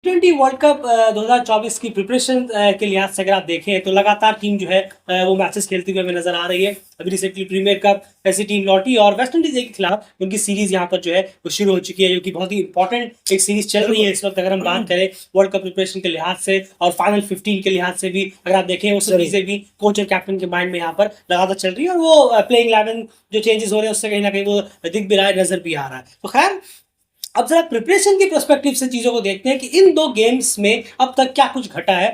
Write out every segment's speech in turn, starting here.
T world cup 2024 की preparation के लिहाज से अगर आप देखें तो लगातार टीम जो है वो मैचेस खेलती हुई हमें नजर आ रही है। अभी रिसेंटली प्रीमियर कप ऐसी टीम लौटी और वेस्ट इंडीज के खिलाफ उनकी सीरीज यहाँ पर जो है वो शुरू हो चुकी है, जो कि बहुत ही इंपॉर्टेंट एक सीरीज चल रही है इस वक्त। अगर हम बात करें वर्ल्ड कप प्रिपरेशन के लिहाज से और फाइनल 15 के लिहाज से भी अगर आप देखें, वो सब चीजें भी कोच और कैप्टन के माइंड में यहाँ पर लगातार चल रही है और वो प्लेइंग 11 जो चेंजेस हो रहे हैं उससे कहीं ना कहीं वो दिख भी रहा है, नजर भी आ रहा है। तो खैर, अब जरा प्रिपरेशन के पर्सपेक्टिव से चीजों को देखते हैं कि इन दो गेम्स में अब तक क्या कुछ घटा है।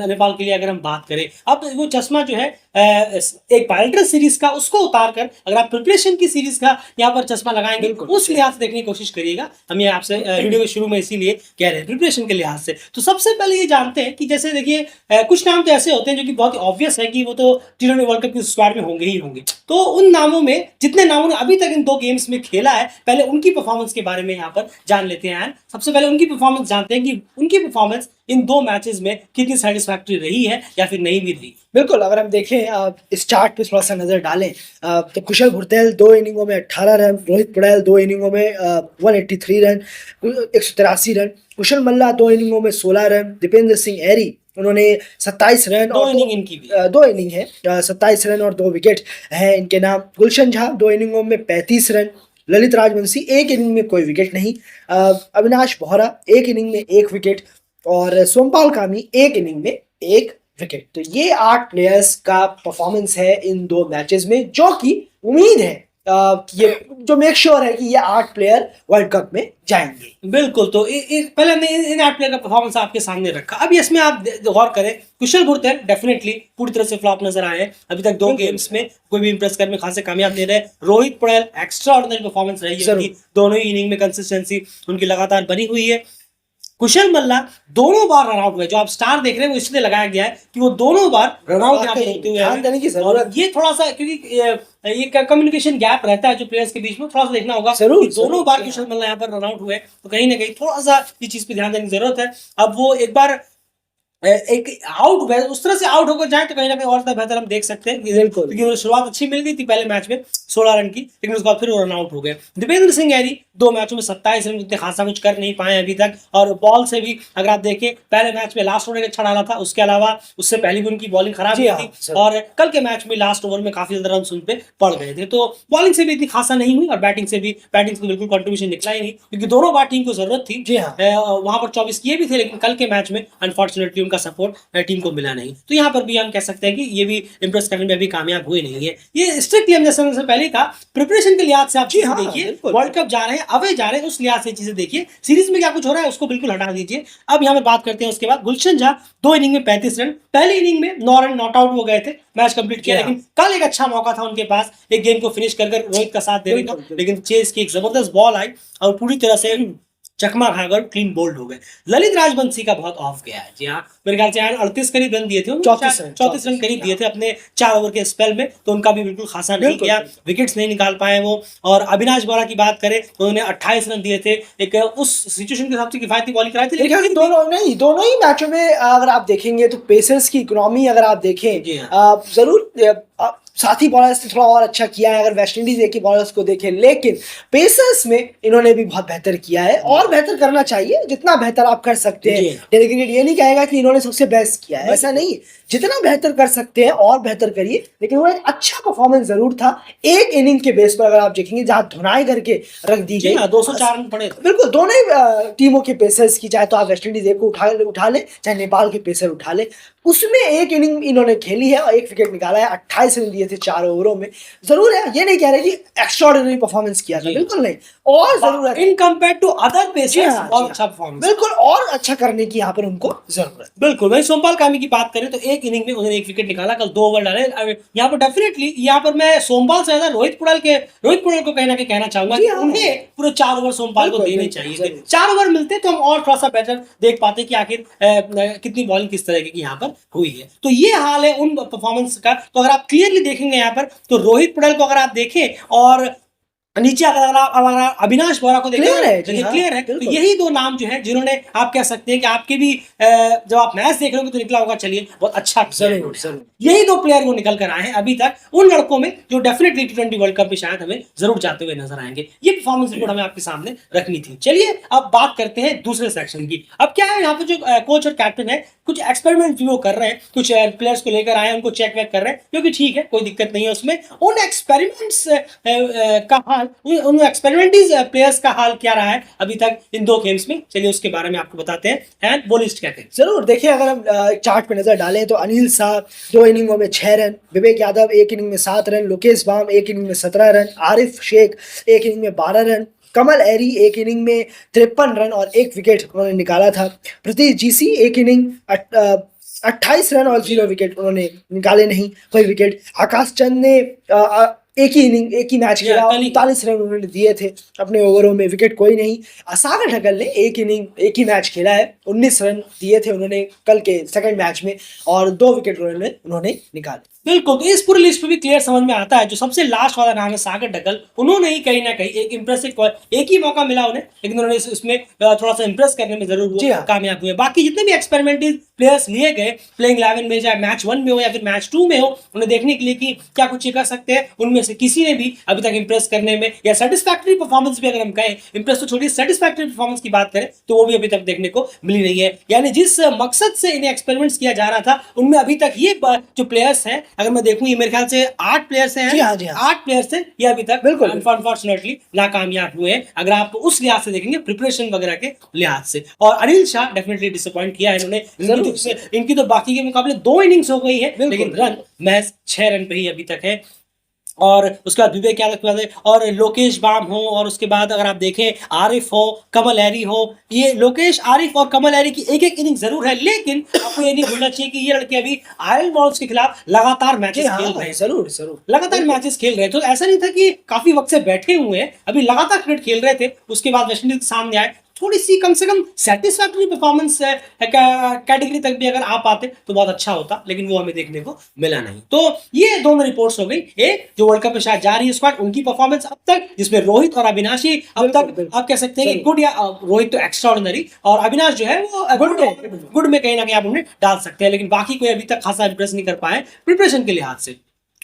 नेपाल के लिए अगर हम बात करें, अब वो चश्मा जो है एक बायोलेटरल सीरीज का उसको उतार कर अगर आप प्रिपरेशन की सीरीज का यहाँ पर चश्मा लगाएंगे उस लिहाज से देखने की कोशिश करिएगा। हम ये आपसे वीडियो के शुरू में इसीलिए कह रहे हैं प्रिपरेशन के लिहाज से। तो सबसे पहले ये जानते हैं कि जैसे देखिए, कुछ नाम तो ऐसे होते हैं जो कि बहुत ही ऑब्वियस है कि वो तो टी20 वर्ल्ड कप की स्क्वाड में होंगे ही होंगे। तो उन नामों में, जितने नामों ने अभी तक इन दो गेम्स में खेला है, पहले उनकी परफॉर्मेंस के बारे में यहाँ पर जान लेते हैं। सबसे पहले उनकी परफॉर्मेंस जानते हैं कि उनकी परफॉर्मेंस इन दो मैचेस में कितनी सेटिस्फैक्टरी रही है या फिर नहीं भी रही। बिल्कुल, अगर हम देखें इस चार्ट पे थोड़ा सा नजर डालें तो कुशल भुरतेल 2 इनिंगों में 18 रन, रोहित पड़ैल 2 इनिंगों में 183 रन, 183 रन, कुशल मल्ला 2 इनिंगों में 16 रन, दीपेंद्र सिंह ऐरी उन्होंने 27 रन दो और इनिंग इनकी भी 2 इनिंग है, 27 रन और 2 विकेट हैं इनके नाम। गुलशन झा 2 इनिंगों में 35 रन, ललित राजवंशी 1 इनिंग में कोई विकेट नहीं, अविनाश बोहरा 1 इनिंग में 1 विकेट और सोमपाल कामी 1 इनिंग में 1 विकेट। तो ये 8 प्लेयर्स का परफॉर्मेंस है इन दो मैचेस में, जो कि उम्मीद है कि ये जो मेक श्योर है कि ये 8 प्लेयर वर्ल्ड कप में जाएंगे। बिल्कुल। तो पहले हमने इन 8 प्लेयर का परफॉर्मेंस आपके सामने रखा। अब इसमें आप गौर करें, कुशल भुरतेल डेफिनेटली पूरी तरह से फ्लॉप नजर आए हैं। अभी तक 2 गेम्स में कोई भी इंप्रेस करने में खासे कामयाब नहीं रहे। रोहित पड़ैल एक्स्ट्रा ऑर्डिनरी परफॉर्मेंस रही है, दोनों ही इनिंग में कंसिस्टेंसी उनकी लगातार बनी हुई है। कुशल मल्ला दोनों बार रन आउट हुए, जो आप स्टार देख रहे हैं वो इसलिए लगाया गया है कि वो दोनों बार रन आउट यहाँ पे होते हुए ध्यान देने की जरूरत। ये थोड़ा सा, क्योंकि ये कम्युनिकेशन गैप रहता है जो प्लेयर्स के बीच में, थोड़ा सा देखना होगा। जरूर, दोनों बार कुशल मल्ला यहाँ पर रन आउट हुए, तो कहीं ना कहीं थोड़ा सा इस चीज पे ध्यान देने की जरूरत है। अब वो एक बार एक आउट हुए, उस तरह से आउट होकर जाए तो कहीं ना कहीं और ज्यादा बेहतर हम देख सकते हैं, क्योंकि शुरुआत अच्छी मिल गई थी पहले मैच में 16 रन की, लेकिन उसके बाद फिर वो रन आउट हो गए। दीपेंद्र सिंह ऐरी 2 मैचों में 27 रन, उतने खासा कुछ कर नहीं पाए अभी तक। और बॉल से भी अगर आप देखें, पहले मैच में लास्ट ओवर एक अच्छा डाला था, उसके अलावा उससे पहले भी उनकी बॉलिंग खराब हुई थी और कल के मैच में लास्ट ओवर में काफी ज्यादा रन उन पे पड़ गए थे। तो बॉलिंग से भी इतनी खासा नहीं हुई और बैटिंग से बिल्कुल कंट्रीब्यूशन निकला ही नहीं, क्योंकि दोनों बार टीम को जरूरत थी। वहां पर 24 किए भी थे, लेकिन कल के मैच में अनफॉर्चुनेटली उनका सपोर्ट टीम को मिला नहीं। तो यहाँ पर भी हम कह सकते हैं कि ये भी इंप्रेस करने में अभी कामयाब हुए नहीं है। ये स्ट्रिक्टली हम जैसे से पहले था, प्रिपरेशन के लिहाज से आप चीजें देखिए, वर्ल्ड कप जा रहे हैं, अवे जा रहे हैं, उस लिहाज से चीजें देखिए। सीरीज में क्या कुछ हो रहा है उसको बिल्कुल हटा दीजिए। अब यहाँ पर बात करते हैं उसके बाद गुलशन झा 2 इनिंग में 35 रन, पहली इनिंग में 9 रन नॉट आउट हो गए थे, मैच कंप्लीट किया। लेकिन कल एक अच्छा मौका था उनके पास एक गेम को फिनिश कर रोहित का साथ देने का, लेकिन चेस की एक जबरदस्त बॉल आई और पूरी तरह से चकमा खाकर क्लीन बोल्ड हो गए। ललित राजवंशी का बहुत ऑफ गया है। जी हाँ, मेरे ख्याल से 38 करीब रन दिए थे, 34 रन करीब दिए थे अपने 4 ओवर के स्पेल में, तो उनका भी बिल्कुल खासा नहीं गया, विकेट्स नहीं निकाल पाए वो। और अविनाश बोहरा की बात करें तो उन्होंने 28 रन दिए थे, एक उस सिचुएशन के हिसाब से किफायती बॉलिंग कराई थी। लेकिन दोनों ही मैचों में अगर आप देखेंगे तो पेसर्स की इकोनॉमी अगर आप देखें, जरूर साथी बॉलर्स ने थोड़ा और अच्छा किया है अगर वेस्ट इंडीज के बॉलर्स को देखें, लेकिन पेसर्स में इन्होंने भी बहुत बेहतर किया है और बेहतर करना चाहिए, जितना बेहतर आप कर सकते हैं। डेलीगेट ये नहीं कहेगा कि इन्होंने सबसे बेस्ट किया है, ऐसा नहीं, जितना बेहतर कर सकते हैं और बेहतर करिए। लेकिन वो एक अच्छा परफॉर्मेंस जरूर था एक इनिंग के बेस पर। अगर आप देखेंगे जहां धुनाई करके रख दी गई, 204 रन पड़े, बिल्कुल दोनों ही टीमों के पेसर्स की, चाहे तो आप वेस्ट इंडीज को उठा ले चाहे नेपाल के पेसर उठा ले, उसमें एक इनिंग इन्होंने खेली है और 1 विकेट निकाला है, 28 रन दिए थे 4 ओवरों में। जरूर है, ये नहीं कह रहे कि एक्स्ट्राऑर्डिनरी परफॉर्मेंस किया था, बिल्कुल नहीं, और जरूरत in compare to other pacers बहुत अच्छा परफॉर्मेंस, बिल्कुल और अच्छा करने की यहाँ पर उनको जरूरत। बिल्कुल। वही सोमपाल कामी की बात करें तो एक इनिंग में उन्होंने 1 विकेट निकाला, कल 2 ओवर डाले। यहाँ पर डेफिनेटली यहाँ पर मैं सोमपाल से ज्यादा रोहित पड़ैल को कहीं ना कहीं कहना चाहूंगा कि उन्हें पूरे 4 ओवर सोमपाल को देने चाहिए थे। 4 ओवर मिलते तो हम और थोड़ा सा बेटर देख पाते कि आखिर कितनी बॉलिंग किस तरह की यहाँ पर हुई है। तो ये हाल है उन परफॉर्मेंस का। तो अगर आप क्लियरली देखेंगे यहाँ पर, तो रोहित पड़ैल को अगर आप देखें और नीचे अगर आप अविनाश बोरा को देखें क्लियर है जी, तो हाँ, क्लियर है। तो बिल्कुल। यही दो नाम जो है जिन्होंने आप कह सकते हैं कि आपके भी जब आप मैच देख रहे होंगे तो निकला होगा, चलिए बहुत अच्छा किया है जरूर इन्होंने। जरूर। यही दो प्लेयर वो निकल कर आए हैं अभी तक उन लड़कों में जो डेफिनेटली T20 वर्ल्ड कप में शायद हमें जरूर जाते हुए नजर आएंगे। ये परफॉर्मेंस रिपोर्ट हमें आपके सामने रखनी थी। चलिए अब बात करते हैं दूसरे सेक्शन की। अब क्या है, यहाँ पे जो कोच और कैप्टन है कुछ एक्सपेरिमेंट भी वो कर रहे हैं, कुछ प्लेयर्स को लेकर आए हैं, उनको चेक वेक कर रहे हैं, जो कि ठीक है, कोई दिक्कत नहीं है उसमें। उन एक्सपेरिमेंट्स का हाल, उन एक्सपेरिमेंटीज प्लेयर्स का हाल क्या रहा है अभी तक इन दो गेम्स में, चलिए उसके बारे में आपको बताते हैं। एंड वो लिस्ट क्या है जरूर। देखिए अगर हम चार्ट पे नजर डालें तो अनिल साहब 2 इनिंगों में 6 रन, विवेक यादव 1 इनिंग में 7 रन, लोकेश बाम 1 इनिंग में 17 रन, आरिफ शेख 1 इनिंग में 12 रन, कमल एरी 1 इनिंग में 53 रन और 1 विकेट उन्होंने निकाला था। प्रतीश जीसी 1 इनिंग 28 रन और 0 विकेट उन्होंने निकाले नहीं, कोई विकेट। आकाश चंद ने एक ही इनिंग, एक ही मैच खेला, 39 रन उन्होंने दिए थे अपने ओवरों में, विकेट कोई नहीं। सागर ढक्कल ने एक इनिंग, एक ही मैच खेला है, 19 रन दिए थे उन्होंने कल के सेकंड मैच में और 2 विकेट उन्होंने निकाले। बिल्कुल। तो इस पूरी लिस्ट पे भी क्लियर समझ में आता है जो सबसे लास्ट वाला नाम है सागर ढक्कल, उन्होंने ही कहीं ना कहीं एक इंप्रेसिव, एक ही मौका मिला उन्हें, लेकिन उन्होंने इसमें थोड़ा सा इंप्रेस करने में जरूर वो कामयाब हुए। बाकी जितने भी एक्सपेरिमेंटल प्लेयर्स लिए गए प्लेइंग 11 में, चाहे मैच 1 में हो या फिर मैच 2 में हो, उन्हें देखने के लिए कि क्या कुछ कर सकते हैं, उनमें से किसी ने भी अभी तक इंप्रेस करने में या सेटिस्फैक्टरी परफॉर्मेंस भी, अगर हम कहें इंप्रेस तो छोड़िए, सेटिस्फैक्टरी परफॉर्मेंस की बात करें तो वो भी अभी तक देखने को मिली नहीं है। यानी जिस मकसद से इन्हें एक्सपेरिमेंट्स किया जा रहा था उनमें अभी तक ये जो प्लेयर्स हैं, अगर मैं देखूं ये मेरे ख्याल से 8 प्लेयर्स हैं। जी हाँ, जी हाँ। 8 प्लेयर्स हैं, ये अभी तक बिल्कुल अनफॉर्चुनेटली नाकामयाब हुए हैं, अगर आप उस लिहाज से देखेंगे, प्रिपरेशन वगैरह के लिहाज से। और अनिल शाह डेफिनेटली डिसअपॉइंट किया है इन्होंने। इनकी तो बाकी के मुकाबले 2 इनिंग्स हो गई है, लेकिन रन महज 6 रन पे ही अभी तक है। और उसके बाद विवेक यादव और लोकेश बाम हो, और उसके बाद अगर आप देखें आरिफ हो, कमल एरी हो, ये लोकेश, आरिफ और कमल एरी की एक एक इनिंग जरूर है, लेकिन आपको ये नहीं भूलना चाहिए कि ये लड़के अभी आयरन बॉल्स के खिलाफ लगातार मैचेस खेल रहे हैं। जरूर जरूर, लगातार मैचेस खेल रहे हैं, तो ऐसा नहीं था कि काफी वक्त से बैठे हुए हैं, अभी लगातार क्रिकेट खेल रहे थे। उसके बाद वेस्टइंडीज के सामने आए, थोड़ी सी कम से कम सेटिस्फैक्टरी परफॉर्मेंस कैटेगरी तक भी अगर आ पाते तो बहुत अच्छा होता, लेकिन वो हमें देखने को मिला नहीं। तो ये दोनों रिपोर्ट्स हो गई। एक जो वर्ल्ड कप में शायद जा रही है स्क्वाड, उनकी परफॉर्मेंस अब तक, जिसमें रोहित और अविनाशी अब तक आप कह सकते हैं कि गुड, या रोहित तो एक्स्ट्राऑर्डिनरी और अविनाश जो है वो गुड में कहीं ना कहीं आप उन्हें डाल सकते हैं, लेकिन बाकी कोई अभी तक खासा इंप्रेस नहीं कर पाए प्रिपरेशन के लिहाज से।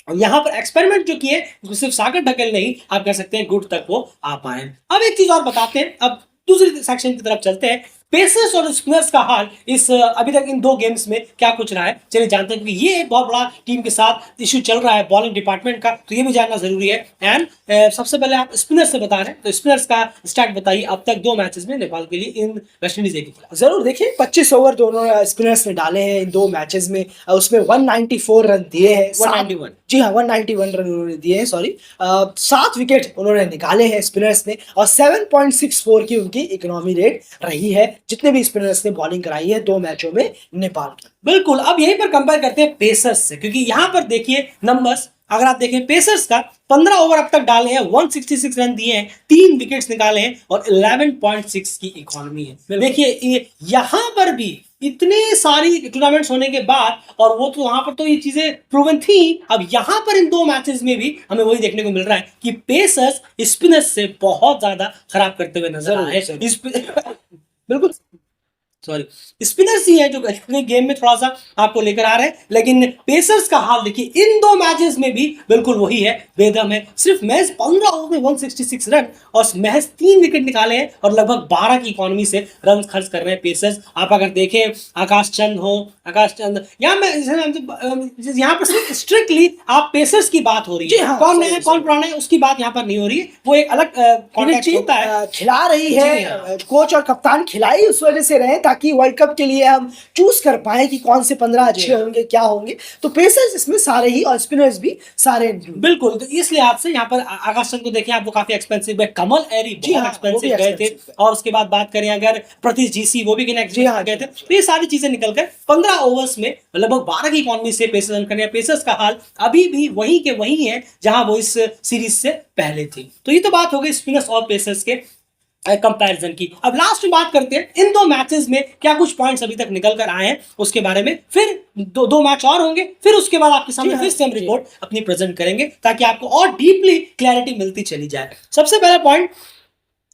और यहाँ पर एक्सपेरिमेंट जो किए सिर्फ सागर ढकेल नहीं, आप कह सकते हैं गुड तक वो आ पाए। अब एक चीज और बताते हैं, अब दूसरी सेक्शन की तरफ चलते हैं। पेसर्स और स्पिनर्स का हाल इस अभी तक इन 2 गेम्स में क्या कुछ रहा है, चलिए जानते हैं, क्योंकि ये एक बहुत बड़ा टीम के साथ इश्यू चल रहा है बॉलिंग डिपार्टमेंट का, तो ये भी जानना जरूरी है। एंड सबसे पहले आप स्पिनर्स से बता रहे हैं, तो स्पिनर्स का स्टार्ट बताइए। अब तक 2 मैचेस में नेपाल के लिए इन वेस्टइंडीज के खिलाफ जरूर। देखिए 25 ओवर दोनों स्पिनर्स ने डाले हैं इन 2 मैचेस में, उसमें 194 रन दिए हैं। 191, जी हाँ, 191 रन उन्होंने दिए हैं, सॉरी। 7 विकेट उन्होंने निकाले हैं स्पिनर्स ने और 7.64 की उनकी इकोनॉमी रेट रही है, जितने भी स्पिनर्स ने बॉलिंग कराई है 2 मैचों में नेपाल की। बिल्कुल। अब यहीं पर कंपेयर करते हैं पेसर्स से, क्योंकि यहां पर देखिए नंबर्स, अगर आप देखें पेसर्स का 15 ओवर अब तक डाले हैं, 166 रन दिए हैं, 3 विकेट्स निकाले हैं और 11.6 की इकोनॉमी है। देखिए यहां पर भी इतने सारी टूर्नामेंट्स होने के बाद, और वो तो वहां पर तो ये चीजें प्रूवन थी, अब यहां पर इन 2 मैचेस में भी हमें वही देखने को मिल रहा है कि पेसर्स स्पिनर्स से बहुत ज्यादा खराब करते हुए नजर आ रहे हैं। बिल्कुल, सॉरी, स्पिनर्स ही है जो गेम में थोड़ा सा आपको लेकर आ रहे हैं, लेकिन पेसर्स का हाल देखिए इन 2 मैचेस में भी बिल्कुल वही है, बेदम है। सिर्फ महज 15 ओवर में 166 रन और महज 3 विकेट निकाले हैं और लगभग 12 की इकोनॉमी से रन खर्च कर रहे हैं पेसर्स। आप अगर देखें आकाश चंद यहाँ पर स्ट्रिक्टली आप पेसर्स की बात हो रही है, हाँ, कौन नया कौन पुराना है उसकी बात यहाँ पर नहीं हो रही है, वो एक अलग कॉन्टेक्स्ट होता है। खिला रही है, कोच और कप्तान खिलाई उस वजह से रहे ताकि वर्ल्ड कप के लिए हम चूज कर पाए कि कौन से 15 अच्छे होंगे, क्या होंगे। तो पेसर्स इसमें सारे ही और स्पिनर्स भी सारे। बिल्कुल, तो इस लिहाज से यहाँ पर आकाश चंद को देखें आप, वो काफी एक्सपेंसिव है। कमल एरी बहुत एक्सपेंसिव गए थे, और उसके बाद बात करें अगर प्रतीश जीसी, वो भी गए थे। तो ये सारी चीजें निकलकर 15 ओवर्स में लगभग 12 की इकोनॉमी से पेसर्स रन करने। पेसर्स का हाल अभी भी वही के वही है जहां वो इस सीरीज से पहले थी। तो ये तो बात हो गई स्पिनर्स और पेसर्स के। कंपैरिजन की। अब लास्ट में बात करते हैं इन दो मैचेस में क्या कुछ पॉइंट्स अभी तक निकल कर आए हैं उसके बारे में, फिर दो मैच और होंगे, फिर उसके बाद आपके सामने फिर से हम रिपोर्ट अपनी प्रेजेंट करेंगे ताकि आपको और डीपली क्लैरिटी मिलती चली जाए। सबसे पहला पॉइंट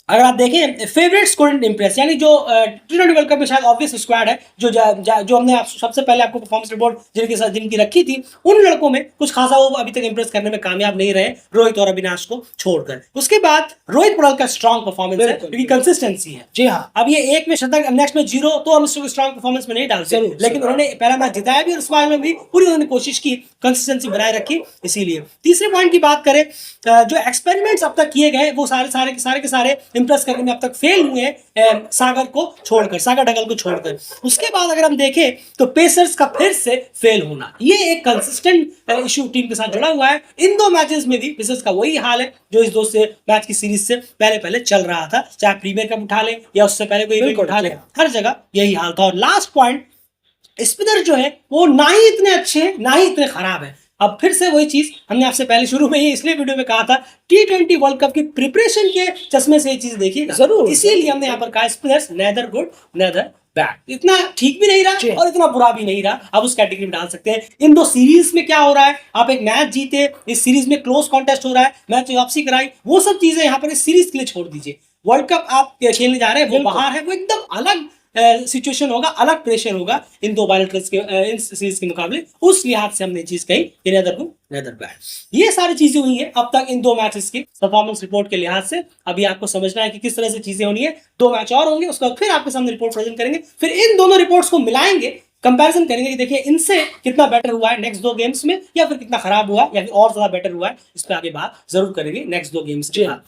अगर आप देखें फेवरेट्स कुडंट इंप्रेस, यानी जो टी20 वर्ल्ड कप में शायद ऑब्वियस स्क्वाड है जो हमने सबसे पहले आपको परफॉर्मेंस रिपोर्ट जिनके साथ जिनकी रखी थी, उन लड़कों में कुछ खासा वो अभी तक इंप्रेस करने में कामयाब नहीं रहे, रोहित और अविनाश को छोड़कर। उसके बाद रोहित पड़ाल का स्ट्रॉन्ग परफॉर्मेंस है क्योंकि कंसिस्टेंसी है। जी हाँ, अब ये एक में शतक, नेक्स्ट में 0, तो हम इसको स्ट्रॉन्ग परफॉर्मेंस में नहीं डालते, लेकिन उन्होंने पहला मैच जिताया भी और उस मैच में भी पूरी उन्होंने कोशिश की, कंसिस्टेंसी बनाए रखी। इसीलिए तीसरे पॉइंट की बात करें, जो एक्सपेरिमेंट्स अब तक किए गए वो सारे के सारे इंप्रेस करने में अब तक फेल हुए हैं, सागर को छोड़कर, सागर ढगल को छोड़कर। उसके बाद अगर हम देखें तो पेसर्स का फिर से फेल होना, ये एक कंसिस्टेंट इशू टीम के साथ जुड़ा हुआ है। इन दो मैचेस में भी पेसर्स का वही हाल है जो इस दो से मैच की सीरीज से पहले चल रहा था, चाहे प्रीमियर कप उठा ले या उससे पहले कोई इवेंट उठा ले, हर जगह यही हाल था। और लास्ट पॉइंट, स्पिनर जो है वो ना ही इतने अच्छे ना ही इतने खराब है। अब फिर से वही चीज हमने आपसे पहले शुरू में ही इसलिए वीडियो में कहा था, टी20 वर्ल्ड कप की प्रिपरेशन के चश्मे से ये चीज देखिएगा जरूर, इसीलिए हमने यहाँ पर कहा spinners neither good neither bad, इतना ठीक भी नहीं रहा और इतना बुरा भी नहीं रहा, आप उस कैटेगरी में डाल सकते हैं। इन दो सीरीज में क्या हो रहा है, आप एक मैच जीते, इस सीरीज में क्लोज कॉन्टेस्ट हो रहा है, मैच वापसी कराई, वो सब चीजें यहाँ पर इस सीरीज के लिए छोड़ दीजिए। वर्ल्ड कप आप खेलने जा रहे हैं, वो बाहर है, वो एकदम अलग सिचुएशन होगा, अलग प्रेशर होगा इन दो बायोलेटर्स के इन सीरीज के मुकाबले। उस लिहाज से हमने चीज कही कि नेदर गुड नेदर बैड। ये सारी चीजें हुई हैं अब तक इन दो मैचेस की परफॉर्मेंस रिपोर्ट के लिहाज से। अभी आपको समझना है कि किस तरह से चीजें होनी है। दो मैच और होंगे, उसके बाद फिर आपके सामने रिपोर्ट प्रेजेंट करेंगे, फिर इन दोनों रिपोर्ट्स को मिलाएंगे, कंपैरिजन करेंगे कि देखिए इनसे कितना बेटर हुआ है नेक्स्ट दो गेम्स में, या फिर कितना खराब हुआ या फिर और ज्यादा बेटर हुआ है। इस पर आगे बात जरूर करेंगे नेक्स्ट दो गेम्स के बाद।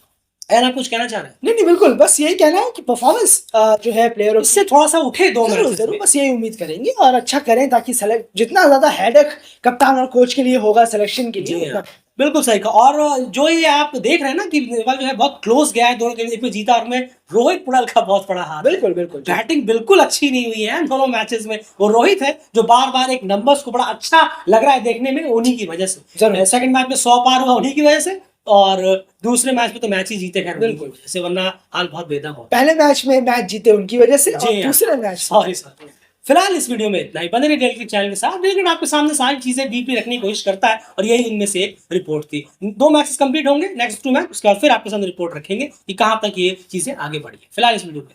आप कुछ कहना चाह रहे हैं? नहीं बिल्कुल, बस यही कहना है कि परफॉर्मेंस जो है प्लेयर इससे थोड़ा सा उठे दो मैच जरूर, बस यही उम्मीद करेंगे और अच्छा करें ताकि जितना ज्यादा हेडेक कप्तान और कोच के लिए होगा सिलेक्शन के लिए। बिल्कुल सही कहा। और जो ये आप देख रहे हैं ना कि नेपाल जो है बहुत क्लोज गया है, दोनों गेम में जीता, और में रोहित पड़ाल का बहुत बड़ा हाथ। बिल्कुल बैटिंग बिल्कुल अच्छी नहीं हुई है दोनों मैचेस में। वो रोहित है जो बार बार एक नंबर्स को बड़ा अच्छा लग रहा है देखने में, उन्हीं की वजह से। सेकंड मैच में 100 पार हुआ उन्हीं की वजह से, और दूसरे मैच में तो मैच ही जीते खैर बिल्कुल से, वरना हाल बहुत बेदम हो। पहले मैच में मैच जीते उनकी वजह से, और दूसरे मैच सॉरी। फिलहाल इस वीडियो में इतना ही। बने रहिए डेली चैनल के साथ, लेकिन आपके सामने सारी चीजें डीपली रखने की कोशिश करता है, और यही इनमें से एक रिपोर्ट थी। दो मैचेस कंप्लीट होंगे, नेक्स्ट 2 मैच, उसके बाद फिर आपके सामने रिपोर्ट रखेंगे कि कहां तक ये चीजें आगे बढ़ी है। फिलहाल इस वीडियो में